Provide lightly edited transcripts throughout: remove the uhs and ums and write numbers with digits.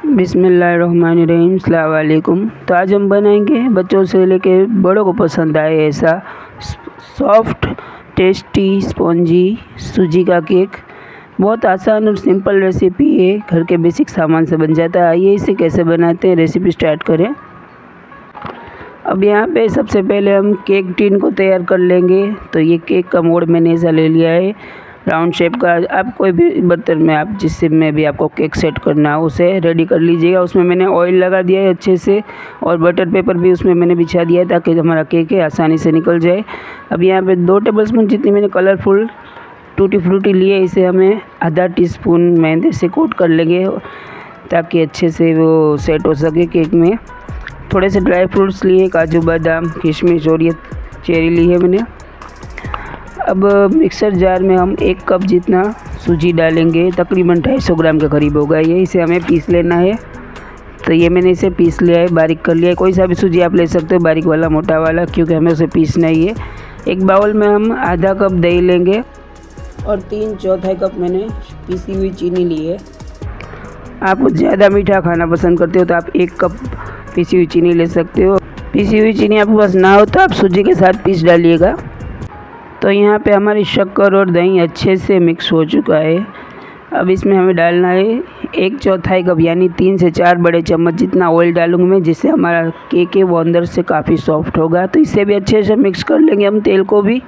बिस्मिल्लाहिर्रहमानिर्रहीम, अस्सलाम वालेकुम। तो आज हम बनाएंगे बच्चों से लेके बड़ों को पसंद आए ऐसा सॉफ्ट टेस्टी स्पॉन्जी सूजी का केक। बहुत आसान और सिंपल रेसिपी है, घर के बेसिक सामान से बन जाता है। आइए इसे कैसे बनाते हैं रेसिपी स्टार्ट करें। अब यहाँ पे सबसे पहले हम केक टिन को तैयार कर लेंगे। तो ये केक का मोल्ड मैंने ऐसा ले लिया है, राउंड शेप का। आप कोई भी बर्तन में आप जिससे में भी आपको केक सेट करना हो उसे रेडी कर लीजिएगा। उसमें मैंने ऑयल लगा दिया है अच्छे से, और बटर पेपर भी उसमें मैंने बिछा दिया है ताकि हमारा केक है आसानी से निकल जाए। अब यहाँ पे 2 टेबलस्पून जितनी मैंने कलरफुल टूटी फ्रूटी लिए, इसे हमें आधा टीस्पून मैदे से कोट कर लेंगे ताकि अच्छे से वो सेट हो सके केक में। थोड़े से ड्राई फ्रूट्स लिए, काजू बादाम किशमिश और ये चेरी ली है मैंने। अब मिक्सर जार में हम 1 कप जितना सूजी डालेंगे, तकरीबन 250 ग्राम के करीब होगा ये। इसे हमें पीस लेना है। तो ये मैंने इसे पीस लिया है, बारीक कर लिया है। कोई सा भी सूजी आप ले सकते हो, बारीक वाला मोटा वाला, क्योंकि हमें उसे पीसना ही है। एक बाउल में हम आधा कप दही लेंगे और 3/4 कप मैंने पीसी हुई चीनी ली है। आप ज़्यादा मीठा खाना पसंद करते हो तो आप 1 कप पीसी हुई चीनी ले सकते हो। पीसी हुई चीनी आपके पास ना हो तो आप सूजी के साथ पीस डालिएगा। तो यहाँ पे हमारी शक्कर और दही अच्छे से मिक्स हो चुका है। अब इसमें हमें डालना है 1/4 कप यानी 3 से 4 बड़े चम्मच जितना ऑयल डालूंगी मैं, जिससे हमारा केक है वो अंदर से काफ़ी सॉफ्ट होगा। तो इससे भी अच्छे से मिक्स कर लेंगे हम तेल को भी।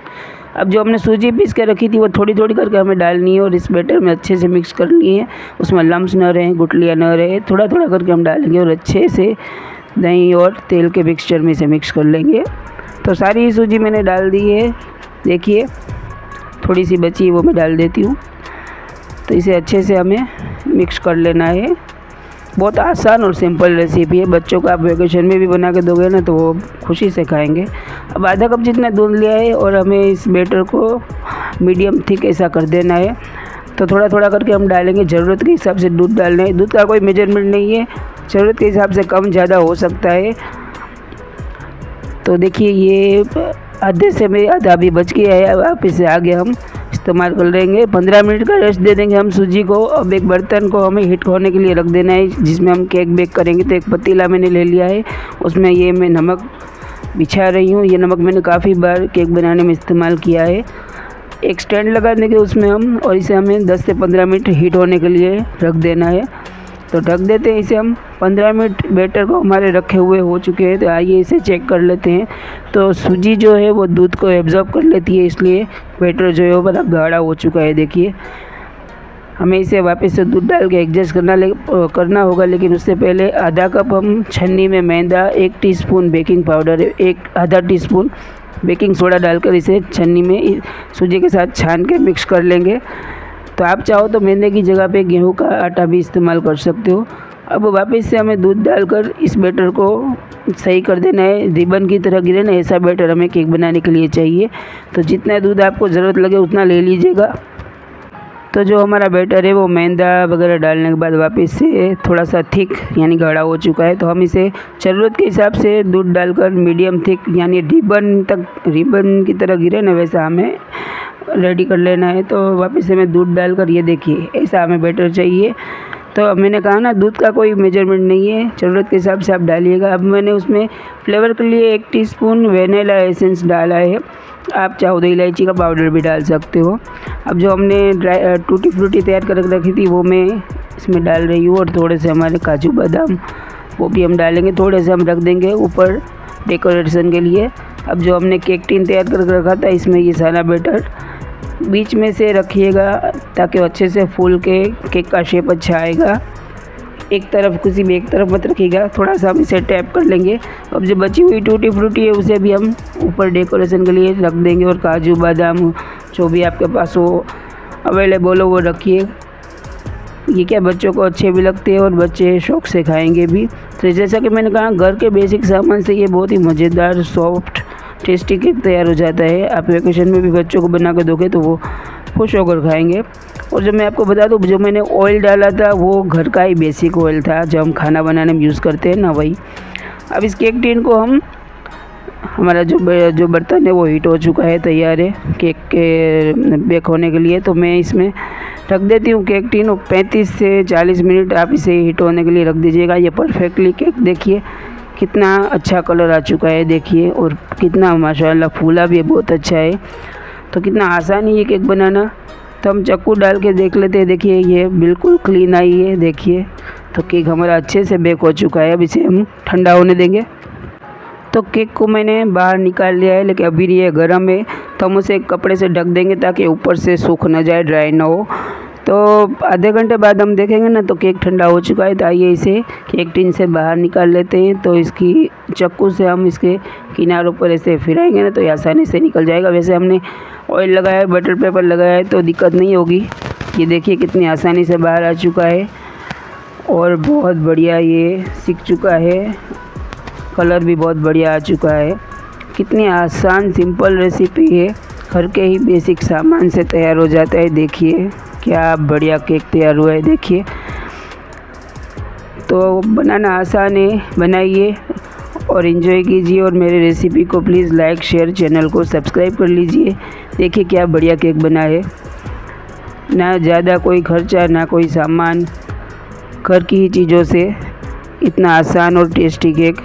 अब जो हमने सूजी पीस के रखी थी वो थोड़ी थोड़ी करके हमें डालनी है और इस बैटर में अच्छे से मिक्स करनी है। उसमें लम्स न रहें, गुठलियाँ न रहे, थोड़ा थोड़ा करके हम डालेंगे और अच्छे से दही और तेल के मिक्सचर में इसे मिक्स कर लेंगे। तो सारी सूजी मैंने डाल दी है, देखिए थोड़ी सी बची वो मैं डाल देती हूँ। तो इसे अच्छे से हमें मिक्स कर लेना है। बहुत आसान और सिंपल रेसिपी है, बच्चों को आप वेकेशन में भी बना के दोगे ना तो वो खुशी से खाएंगे। अब आधा कप जितना दूध लिया है और हमें इस बैटर को मीडियम थिक ऐसा कर देना है। तो थोड़ा थोड़ा करके हम डालेंगे, ज़रूरत के हिसाब से दूध डालना है। दूध का कोई मेजरमेंट नहीं है, ज़रूरत के हिसाब से कम ज़्यादा हो सकता है। तो देखिए ये आधे से में आधा भी बच गया है। अब आप इसे आगे हम इस्तेमाल कर लेंगे। 15 मिनट का रेस्ट दे देंगे हम सूजी को। अब एक बर्तन को हमें हीट होने के लिए रख देना है जिसमें हम केक बेक करेंगे। तो एक पतीला मैंने ले लिया है, उसमें ये मैं नमक बिछा रही हूँ। ये नमक मैंने काफ़ी बार केक बनाने में इस्तेमाल किया है। एक स्टैंड लगा देंगे उसमें हम, और इसे हमें 10 से 15 मिनट हीट होने के लिए रख देना है। तो ढक देते हैं इसे हम। 15 मिनट बैटर को हमारे रखे हुए हो चुके हैं। तो आइए इसे चेक कर लेते हैं। तो सूजी जो है वो दूध को एब्जॉर्ब कर लेती है, इसलिए बैटर जो है वो बड़ा गाढ़ा हो चुका है। देखिए हमें इसे वापस से दूध डाल के एडजस्ट करना होगा, लेकिन उससे पहले आधा कप हम छन्नी में मैदा, 1 टीस्पून बेकिंग पाउडर, आधा टीस्पून बेकिंग सोडा डालकर इसे छन्नी में सूजी के साथ छान के मिक्स कर लेंगे। तो आप चाहो तो मैदे की जगह पे गेहूं का आटा भी इस्तेमाल कर सकते हो। अब वापस से हमें दूध डालकर इस बैटर को सही कर देना है, रिबन की तरह गिरे ना, ऐसा बैटर हमें केक बनाने के लिए चाहिए। तो जितना दूध आपको ज़रूरत लगे उतना ले लीजिएगा। तो जो हमारा बैटर है वो मैदा वगैरह डालने के बाद वापस से थोड़ा सा थिक यानी गाढ़ा हो चुका है। तो हम इसे ज़रूरत के हिसाब से दूध डालकर मीडियम थिक यानी रिबन की तरह गिरे ना वैसा हमें रेडी कर लेना है। तो वापस से मैं दूध डालकर, ये देखिए ऐसा हमें बैटर चाहिए। तो मैंने कहा ना दूध का कोई मेजरमेंट नहीं है, ज़रूरत के हिसाब से आप डालिएगा। अब मैंने उसमें फ्लेवर के लिए 1 टीस्पून वेनिला एसेंस डाला है। आप चाहो तो इलायची का पाउडर भी डाल सकते हो। अब जो हमने टूटी फ्रूटी तैयार कर रखी थी वो मैं इसमें डाल रही हूँ, और थोड़े से हमारे काजू बादाम वो भी हम डालेंगे। थोड़े से हम रख देंगे ऊपर डेकोरेशन के लिए। अब जो हमने केक टिन तैयार कर रखा था इसमें ये सारा बैटर बीच में से रखिएगा ताकि अच्छे से फूल के केक का शेप अच्छा आएगा। एक तरफ किसी भी एक तरफ मत रखिएगा, थोड़ा सा हम इसे टैप कर लेंगे। अब जो बची हुई टूटी फ्रूटी है उसे भी हम ऊपर डेकोरेशन के लिए रख देंगे, और काजू बादाम जो भी आपके पास हो अवेलेबल हो वो रखिए। ये क्या बच्चों को अच्छे भी लगते हैं और बच्चे शौक़ से खाएंगे भी। तो जैसा कि मैंने कहा घर के बेसिक सामान से ये बहुत ही मज़ेदार सॉफ्ट टेस्टी केक तैयार हो जाता है। आप वेकेशन में भी बच्चों को बना कर दोगे तो वो खुश होकर खाएंगे। और जब मैं आपको बता दूं, जो मैंने ऑयल डाला था वो घर का ही बेसिक ऑयल था जो हम खाना बनाने में यूज़ करते हैं ना, वही। अब इस केक टिन को हम, हमारा जो बर्तन है वो हीट हो चुका है, तैयार है केक के बेक होने के लिए। तो मैं इसमें ढक देती हूँ केक टिन, और 35 से 40 मिनट आप इसे हीट होने के लिए रख दीजिएगा। ये परफेक्टली केक देखिए कितना अच्छा कलर आ चुका है देखिए, और कितना माशाल्लाह फूला भी बहुत अच्छा है। तो कितना आसान है ये केक बनाना। तो हम चाकू डाल के देख लेते हैं। देखिए ये बिल्कुल क्लीन आई है देखिए। तो केक हमारा अच्छे से बेक हो चुका है। अब इसे हम ठंडा होने देंगे। तो केक को मैंने बाहर निकाल लिया है, लेकिन अभी ये गर्म है, तो हम उसे एक कपड़े से ढक देंगे ताकि ऊपर से सूख ना जाए, ड्राई ना हो। तो आधे घंटे बाद हम देखेंगे ना तो केक ठंडा हो चुका है। तो आइए इसे केक टिन से बाहर निकाल लेते हैं। तो इसकी चाकू से हम इसके किनारों पर ऐसे फिराएंगे ना तो ये आसानी से निकल जाएगा। वैसे हमने ऑयल लगाया है, बटर पेपर लगाया है, तो दिक्कत नहीं होगी। ये देखिए कितनी आसानी से बाहर आ चुका है, और बहुत बढ़िया ये सीख चुका है। कलर भी बहुत बढ़िया आ चुका है। कितनी आसान सिंपल रेसिपी है, घर के ही बेसिक सामान से तैयार हो जाता है। देखिए क्या बढ़िया केक तैयार हुआ है देखिए। तो बनाना आसान है, बनाइए और इन्जॉय कीजिए। और मेरे रेसिपी को प्लीज़ लाइक शेयर, चैनल को सब्सक्राइब कर लीजिए। देखिए क्या बढ़िया केक बना है, ना ज़्यादा कोई खर्चा ना कोई सामान, घर की ही चीज़ों से इतना आसान और टेस्टी केक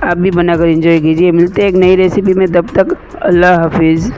आप भी बनाकर एंजॉय कीजिए। मिलते हैं एक नई रेसिपी में, तब तक अल्लाह हाफिज़।